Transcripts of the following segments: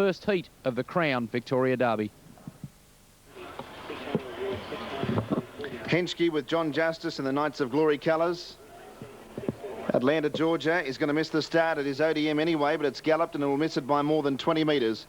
First heat of the Crown Victoria Derby. Henschke with John Justice in the Knights of Glory colours. Atlanta, Georgia is going to miss the start at his ODM anyway, but it's galloped and it will miss it by more than 20 metres.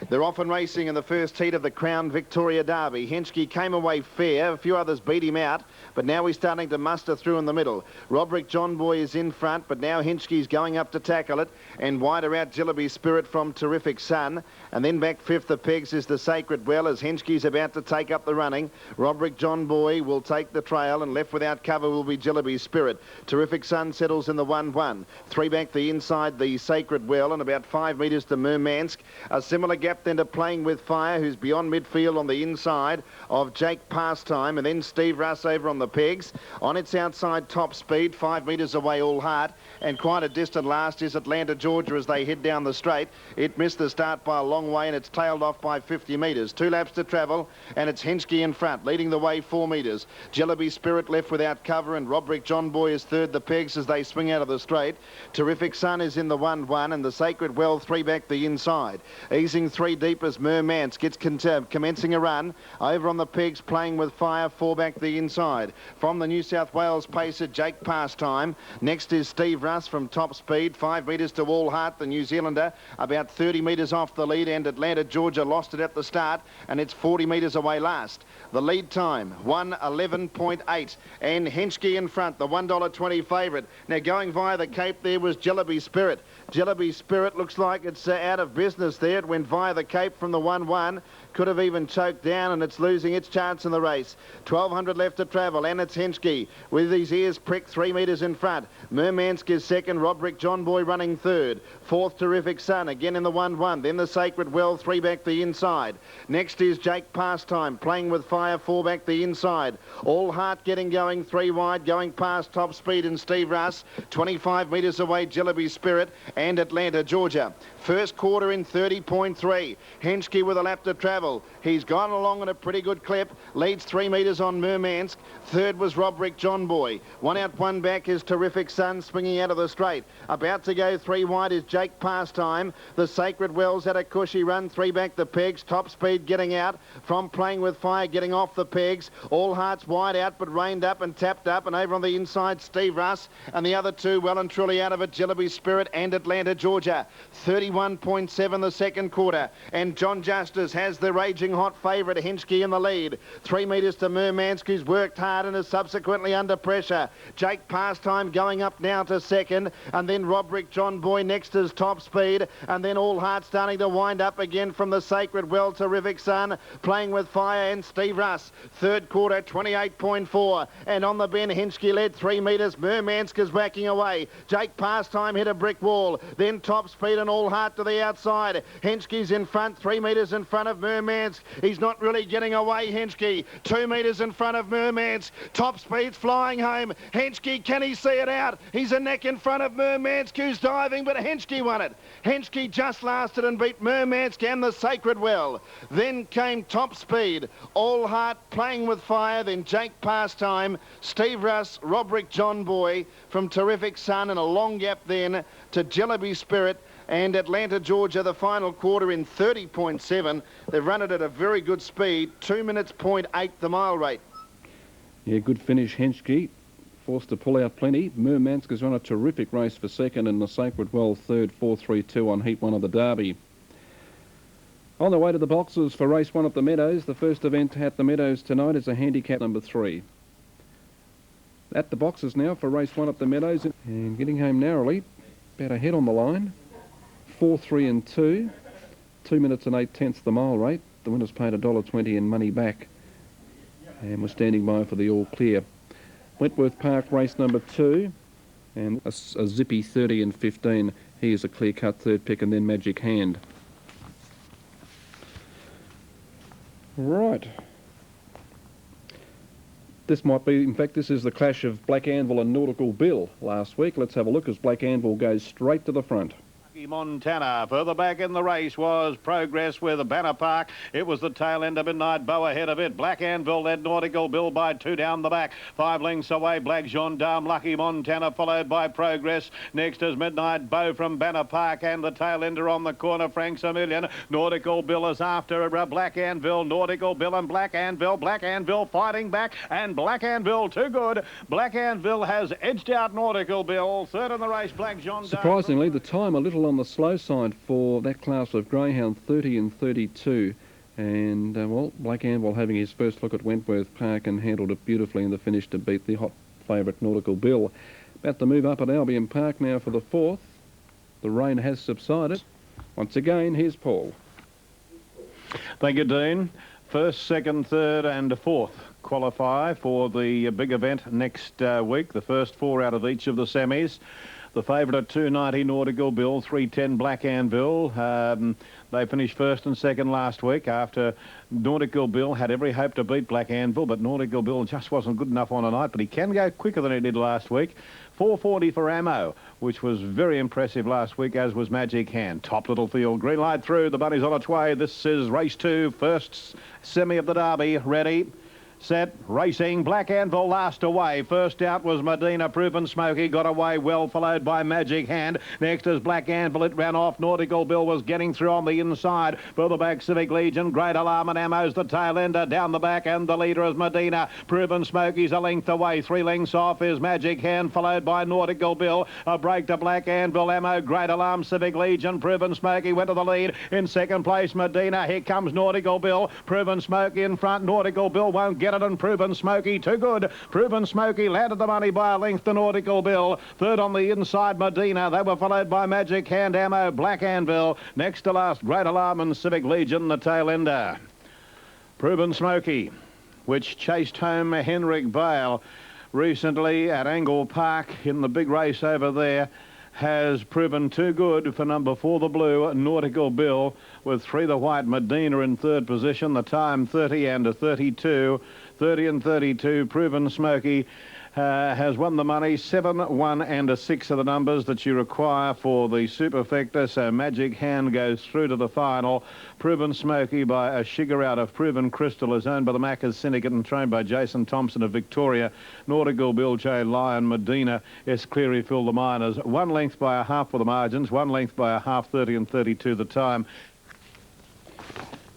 They're off and racing in the first heat of the Crown Victoria Derby. Henschke came away fair. A few others beat him out, but now he's starting to muster through in the middle. Roderick John Boy is in front, but now Henschke's going up to tackle it, and wider out Jillaby Spirit from Terrific Sun. And then back fifth of pegs is the Sacred Well as Henschke's about to take up the running. Roderick John Boy will take the trail, and left without cover will be Jillaby Spirit. Terrific Sun settles in the 1-1. Three back the inside, the Sacred Well, and about 5 metres to Murmansk. A similar gap then to Playing with Fire, who's beyond midfield on the inside of Jake Pastime, and then Steve Russ over on the pegs. On its outside, Top Speed, 5 metres away, All Heart, and quite a distant last is Atlanta, Georgia as they head down the straight. It missed the start by a long way, and it's tailed off by 50 metres. 2 laps to travel, and it's Henschke in front, leading the way 4 metres. Jillaby Spirit left without cover, and Roderick John Boy is third the pegs as they swing out of the straight. Terrific Sun is in the 1-1, and the Sacred Well 3 back the inside. Easing 3 deep as Murmansk gets commencing a run. Over on the pegs, Playing with Fire, 4 back the inside. From the New South Wales pacer, Jake Pastime. Next is Steve Russ from Top Speed, 5 metres to All Heart, the New Zealander, about 30 metres off the lead, and Atlanta, Georgia lost it at the start, and it's 40 metres away last. The lead time, 1:11.8, and Henschke in front, the $1.20 favourite. Now going via the Cape there was Jillaby Spirit. Jillaby Spirit looks like it's out of business there. It went via the Cape from the 1-1. Could have even choked down, and it's losing its chance in the race. 1,200 left to travel, and it's Henschke with his ears pricked 3 metres in front. Murmansk is second, Roderick John Boy running third. Fourth, Terrific Sun, again in the 1-1. Then the Sacred Well, 3 back the inside. Next is Jake Pastime, Playing with Fire, 4 back the inside. All Heart getting going, 3 wide, going past Top Speed and Steve Russ. 25 metres away, Jillaby Spirit and Atlanta, Georgia. First quarter in 30.3. Henschke with a lap to travel. He's gone along at a pretty good clip. Leads 3 metres on Murmansk. Third was Roderick John Boy. 1 out, 1 back is Terrific Sun swinging out of the straight. About to go 3 wide is Jake Pastime. The Sacred Wells had a cushy run. 3 back the pegs. Top Speed getting out from Playing with Fire, getting off the pegs. All Hearts wide out but reined up and tapped up, and over on the inside Steve Russ, and the other two well and truly out of it, Jillaby Spirit and Atlanta, Georgia. 31.7 the second quarter, and John Justice has the raging hot favourite Henschke in the lead. 3 metres to Murmansk, who's worked hard and is subsequently under pressure. Jake Pastime going up now to second, and then Roderick John Boy next is Top Speed, and then All Heart starting to wind up again from the Sacred Well, Terrific Sun, Playing with Fire and Steve Russ. Third quarter, 28.4, and on the bend Henschke led 3 metres. Murmansk is whacking away. Jake Pastime hit a brick wall, then Top Speed and All Heart to the outside. Henschke's in front, 3 metres in front of Murmansk. He's not really getting away, Henschke. 2 metres in front of Murmansk. Top Speed's flying home. Henschke, can he see it out? He's a neck in front of Murmansk, who's diving, but Henschke won it. Henschke just lasted and beat Murmansk and the Sacred Well. Then came Top Speed, All Heart, Playing with Fire, then Jake Pastime, Steve Russ, Roderick John Boy from Terrific Sun, and a long gap then to Jillaby Spirit and Atlanta, Georgia, the final quarter in 30.7. They've run it at a very good speed, 2 minutes, 0.8 the mile rate. Yeah, good finish, Henschke. Forced to pull out plenty. Murmansk has run a terrific race for second, and the Sacred Well third, 4.32 on heat 1 of the Derby. On the way to the boxes for race 1 at the Meadows. The first event at the Meadows tonight is a handicap number 3. At the boxes now for race 1 at the Meadows, and getting home narrowly, about a head on the line. 4, 3 and 2. 2 minutes and 8/10 the mile rate. The winner's paid $1.20 in money back, and we're standing by for the all clear. Wentworth Park race number 2, and a zippy 30 and 15. He is a clear-cut third pick, and then Magic Hand. Right. This might be, in fact, this is the clash of Black Anvil and Nautical Bill last week. Let's have a look as Black Anvil goes straight to the front. Montana. Further back in the race was Progress with Banner Park. It was the tail end of Midnight Bow ahead of it. Black Anvil led Nautical Bill by 2 down the back. 5 lengths away, Black Gendarme, Lucky Montana, followed by Progress. Next is Midnight Bow from Banner Park, and the tail ender on the corner, Frank's a Million. Nautical Bill is after Black Anvil. Nautical Bill and Black Anvil. Black Anvil fighting back, and Black Anvil too good. Black Anvil has edged out Nautical Bill. Third in the race, Black Gendarme. Surprisingly, the time a little on the slow side for that class of greyhound, 30 and 32. And, well, Black Anvil having his first look at Wentworth Park and handled it beautifully in the finish to beat the hot favourite Nautical Bill. About to move up at Albion Park now for the 4th. The rain has subsided. Once again, here's Paul. Thank you, Dean. First, second, third and fourth qualify for the big event next week. The first 4 out of each of the semis. The favourite at 290 Nautical Bill, 310 Black Anvil. They finished first and second last week after Nautical Bill had every hope to beat Black Anvil, but Nautical Bill just wasn't good enough on a night, but he can go quicker than he did last week. 440 for Ammo, which was very impressive last week, as was Magic Hand. Top little field, green light through, the bunny's on its way. This is race 2, first semi of the Derby. Ready, set, racing. Black Anvil last away. First out was Medina. Proven Smoky got away well, followed by Magic Hand. Next is Black Anvil. It ran off. Nautical Bill was getting through on the inside. Further back, Civic Legion. Great Alarm and Ammo's the tail ender. Down the back, and the leader is Medina. Proven Smoky's a length away. 3 lengths off is Magic Hand, followed by Nautical Bill. A break to Black Anvil. Ammo, Great Alarm, Civic Legion. Proven Smoky went to the lead. In second place, Medina. Here comes Nautical Bill. Proven Smoky in front. Nautical Bill won't get it, and Proven Smoky too good. Proven Smoky landed the money by a length to Nautical Bill. Third on the inside, Medina. They were followed by Magic Hand, Ammo, Black Anvil. Next to last, Great Alarm and Civic Legion, the tail ender. Proven Smoky, which chased home Henrik Vale recently at Angle Park in the big race over there, has proven too good for number 4, the blue, Nautical Bill, with 3, the white, Medina in third position. The time 30 and 32. 30 and 32, Proven Smoky has won the money. 7, 1 and 6 are the numbers that you require for the superfecta. So Magic Hand goes through to the final. Proven Smoky by a sugar out of Proven Crystal is owned by the Macca's Syndicate and trained by Jason Thompson of Victoria. Nautical Bill, J. Lyon, Medina, S. Cleary, Phil the Miners. 1 length by a half for the margins. 1 length by a half, 30 and 32 the time.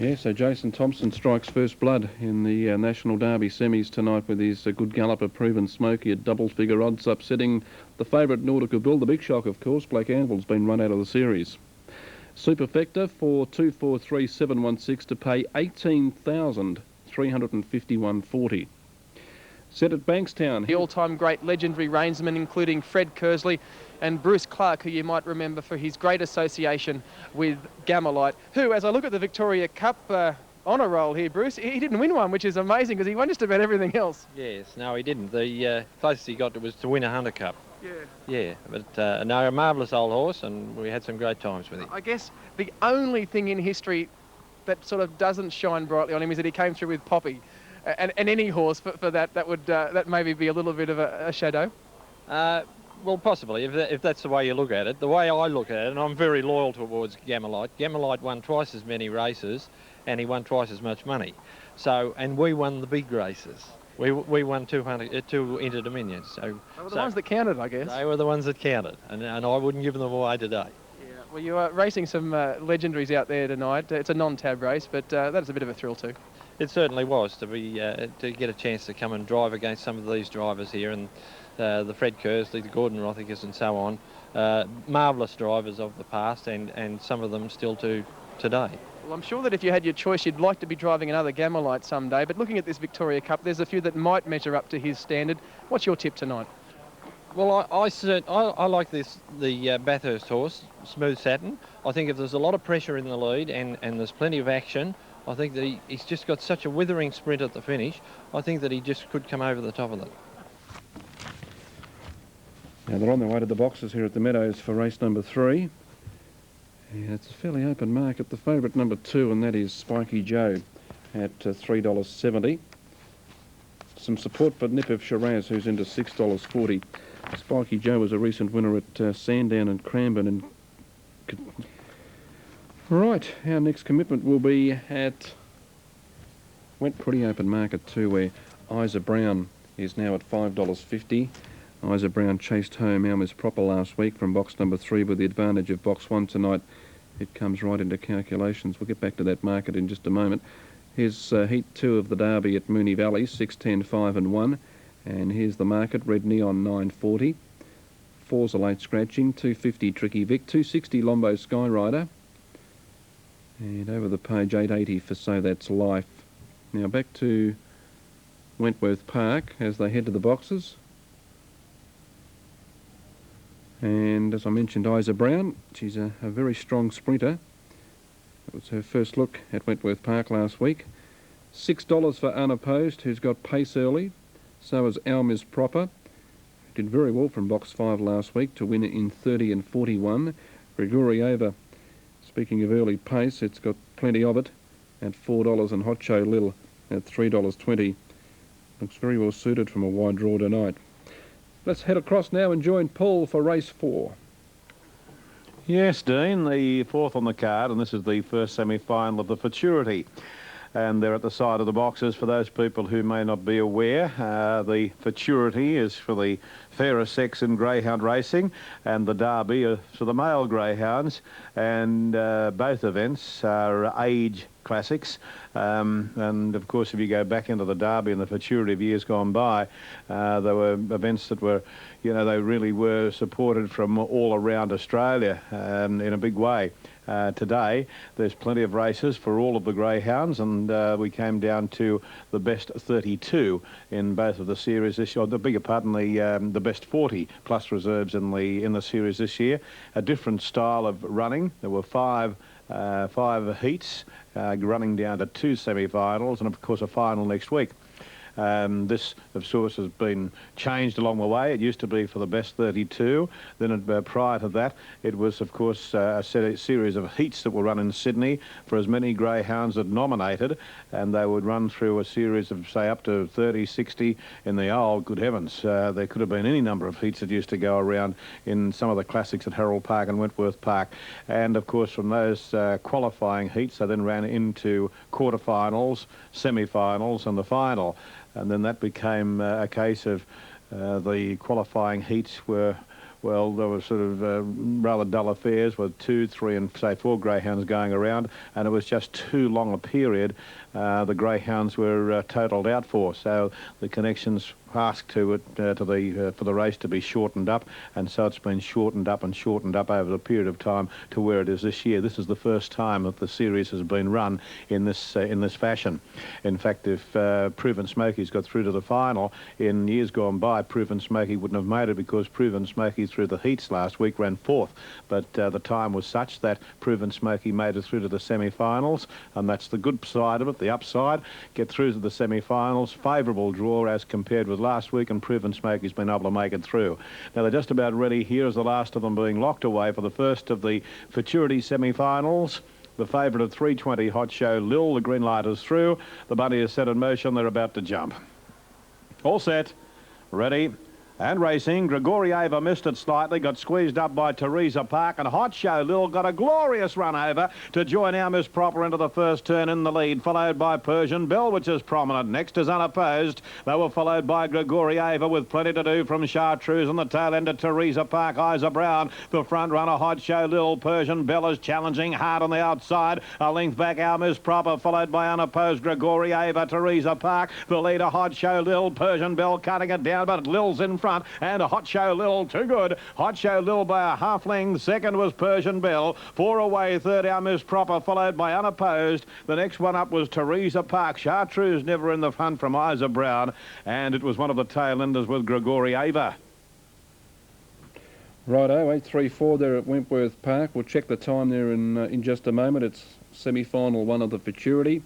Yeah, so Jason Thompson strikes first blood in the National Derby semis tonight with his good galloper Proven Smoky at double-figure odds, upsetting the favourite Nautical Bill. The big shock, of course, Black Anvil's been run out of the series. Superfecta for 243716 to pay $18,351.40. Set at Bankstown. The all-time great legendary reinsmen, including Fred Kersley and Bruce Clark, who you might remember for his great association with Gamelite, who, as I look at the Victoria Cup honour roll here, Bruce, he didn't win one, which is amazing because he won just about everything else. Yes, no, he didn't. The closest he got was to win a Hunter Cup. Yeah. Yeah, but no, a marvellous old horse, and we had some great times with him. I guess the only thing in history that sort of doesn't shine brightly on him is that he came through with Poppy. And any horse for that would that maybe be a little bit of a shadow. Well, possibly, if that's the way you look at it. The way I look at it, and I'm very loyal towards Gamelite. Gamelite won twice as many races, and he won twice as much money. So, and we won the big races. We won 2 Inter-Dominions. So They were the ones that counted, I guess. They were the ones that counted, and I wouldn't give them away today. Yeah. Well, you are racing some legendaries out there tonight. It's a non-tab race, but that is a bit of a thrill too. It certainly was to get a chance to come and drive against some of these drivers here, and the Fred Kersley, the Gordon Rothicus and so on. Marvellous drivers of the past, and some of them still to today. Well, I'm sure that if you had your choice, you'd like to be driving another Gamelite someday, but looking at this Victoria Cup, there's a few that might measure up to his standard. What's your tip tonight? Well, I like the Bathurst horse, Smooth Satin. I think if there's a lot of pressure in the lead and there's plenty of action, I think that he's just got such a withering sprint at the finish. I think that he just could come over the top of it. Now they're on their way to the boxes here at the Meadows for race number 3. And it's a fairly open market. The favourite number 2, and that is Spiky Joe at $3.70. Some support for Nip of Shiraz, who's into $6.40. Spiky Joe was a recent winner at Sandown and Cranbourne and Right, our next commitment will be at went pretty open market too, where Isa Brown is now at $5.50. Isa Brown chased home Alma's Proper last week from box number 3 with the advantage of box 1 tonight. It comes right into calculations. We'll get back to that market in just a moment. Here's heat 2 of the Derby at Moonee Valley, 6.10, 5 and 1. And here's the market, Red Neon 9.40. 4's a late scratching, 2.50 Tricky Vic, 2.60 Lombo Skyrider. And over the page, 8.80 for So That's Life. Now back to Wentworth Park as they head to the boxes. And as I mentioned, Isa Brown, she's a very strong sprinter. That was her first look at Wentworth Park last week. $6 for Unopposed, who's got pace early. So is Alma's Proper. Did very well from box 5 last week to win in 30 and 41. Grigorieva, speaking of early pace, it's got plenty of it at $4, and Hot Show Lil at $3.20. Looks very well suited from a wide draw tonight. Let's head across now and join Paul for race 4. Yes, Dean, the 4th on the card, and this is the first semi-final of the Futurity. And they're at the side of the boxes. For those people who may not be aware, the Futurity is for the fairer sex in greyhound racing, and the Derby is for the male greyhounds, and both events are age classics. And of course, if you go back into the Derby and the Futurity of years gone by, there were events that were, you know, they really were supported from all around Australia in a big way. Today, there's plenty of races for all of the greyhounds, and we came down to the best 32 in both of the series this year. The bigger part, the best 40 plus reserves in the series this year. A different style of running. There were five heats, running down to 2 semi-finals, and of course a final next week. This, of course, has been changed along the way. It used to be for the best 32. Then prior to that, it was, of course, a series of heats that were run in Sydney for as many greyhounds that nominated, and they would run through a series of, say, up to 30, 60 in the old, good heavens. There could have been any number of heats that used to go around in some of the classics at Harold Park and Wentworth Park. And, of course, from those qualifying heats, they then ran into quarterfinals, semi-finals and the final. And then that became a case of the qualifying heats were, well, there were sort of rather dull affairs with 2, 3 and, say, 4 greyhounds going around, and it was just too long a period the greyhounds were totalled out for. So the connections asked for the race to be shortened up, and so it's been shortened up over the period of time to where it is this year. This is the first time that the series has been run in this fashion. In fact, if Proven Smoky's got through to the final, in years gone by, Proven Smoky wouldn't have made it because Proven Smoky through the heats last week ran 4th. But the time was such that Proven Smoky made it through to the semi-finals, and that's the good side of it. The upside, get through to the semi-finals, favourable draw as compared with last week, and Proven Smoky's been able to make it through. Now they're just about ready. Here is the last of them being locked away for the first of the Futurity semi-finals. The favourite of 320, Hot Show Lil. The green light is through. The bunny is set in motion. They're about to jump. All set, ready and racing. Grigorieva missed it slightly, got squeezed up by Teresa Park, and Hot Show Lil got a glorious run over to join Alma's Proper into the first turn in the lead, followed by Persian Bell, which is prominent. Next is Unopposed. They were followed by Grigorieva with plenty to do from Chartreuse, on the tail end of Teresa Park, Isa Brown. The front runner, Hot Show Lil. Persian Bell is challenging hard on the outside. A length back, Alma's Proper, followed by Unopposed, Grigorieva, Teresa Park. The leader, Hot Show Lil. Persian Bell cutting it down, but Lil's in front, and a Hot Show Lil too good. Hot Show Lil by a half length. Second was Persian Bell. 4 away. Third, Alma's Proper, followed by Unopposed. The next one up was Teresa Park. Chartreuse never in the front from Isa Brown, and it was one of the tail enders with Grigorieva. Righto, 8.34 there at Wentworth Park. We'll check the time there in just a moment. It's semi-final 1 of the Futurity.